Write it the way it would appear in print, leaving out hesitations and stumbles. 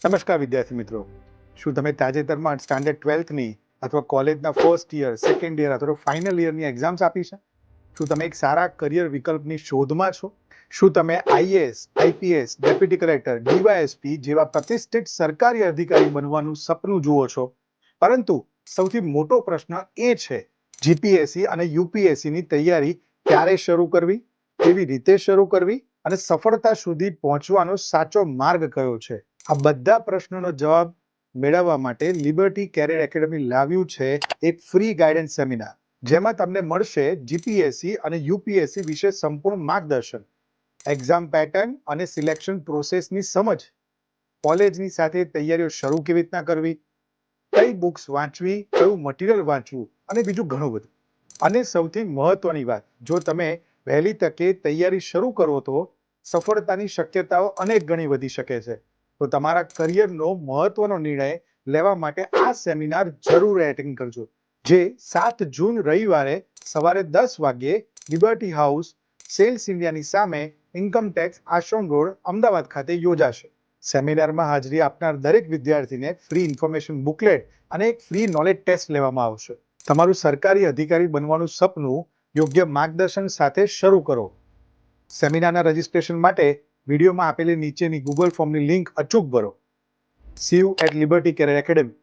નમસ્કાર વિદ્યાર્થી મિત્રો, શું તમે તાજેતરમાં સ્ટાન્ડર્ડ 12ની અથવા કોલેજના ફર્સ્ટ યર, સેકન્ડ યર અથવા ફાઇનલ યરની એક્ઝામ્સ આપી છે? શું તમે એક સારા કરિયર વિકલ્પની શોધમાં છો? શું તમે IAS, IPS, deputy collector, DYSP જેવા પ્રતિષ્ઠિત સરકારી અધિકારી બનવાનું સપનું જુઓ છો? પરંતુ સૌથી મોટો પ્રશ્ન એ છે, જીપીએસસી અને યુપીએસસીની તૈયારી ક્યારે શરૂ કરવી, કેવી રીતે શરૂ કરવી અને સફળતા સુધી પહોંચવાનો સાચો માર્ગ કયો છે? આ બધા પ્રશ્નોનો જવાબ મેળવવા માટે લિબર્ટી કેરિયર એકેડમી લાવ્યું છે એક ફ્રી ગાઈડન્સ સેમિનાર, જેમાં તમને મળશે જીપીએસસી અને યુપીએસસી વિશે સંપૂર્ણ માર્ગદર્શન, એક્ઝામ પેટર્ન અને સિલેક્શન પ્રોસેસની સમજ, કોલેજની સાથે તૈયારીઓ શરૂ કેવી રીતના કરવી, કઈ બુક્સ વાંચવી, કયું મટીરિયલ વાંચવું અને બીજું ઘણું બધું. અને સૌથી મહત્વની વાત, જો તમે વહેલી તકે તૈયારી શરૂ કરો તો સફળતાની શક્યતાઓ અનેક ગણી વધી શકે છે. તો તમારા કરિયરનો મહત્વનો નિર્ણય લેવા માટે આ સેમિનાર જરૂર એટેન્ડ કરજો, જે 7 જૂન રવિવારે સવારે 10 વાગ્યે લિબર્ટી હાઉસ, સેલ્સ ઇન્ડિયાની સામે, ઇન્કમ ટેક્સ આશ્રમ રોડ, અમદાવાદ ખાતે યોજાશે. સેમિનારમાં હાજરી આપનાર દરેક વિદ્યાર્થીને ફ્રી ઇન્ફોર્મેશન બુકલેટ અને એક ફ્રી નોલેજ ટેસ્ટ લેવામાં આવશે. તમારું સરકારી અધિકારી બનવાનું સપનું યોગ્ય માર્ગદર્શન સાથે શરૂ કરો. સેમિનારના રજિસ્ટ્રેશન માટે વિડીયોમાં આપેલી નીચેની ગૂગલ ફોર્મની લિંક અચૂક ભરો. See you at Liberty Career Academy.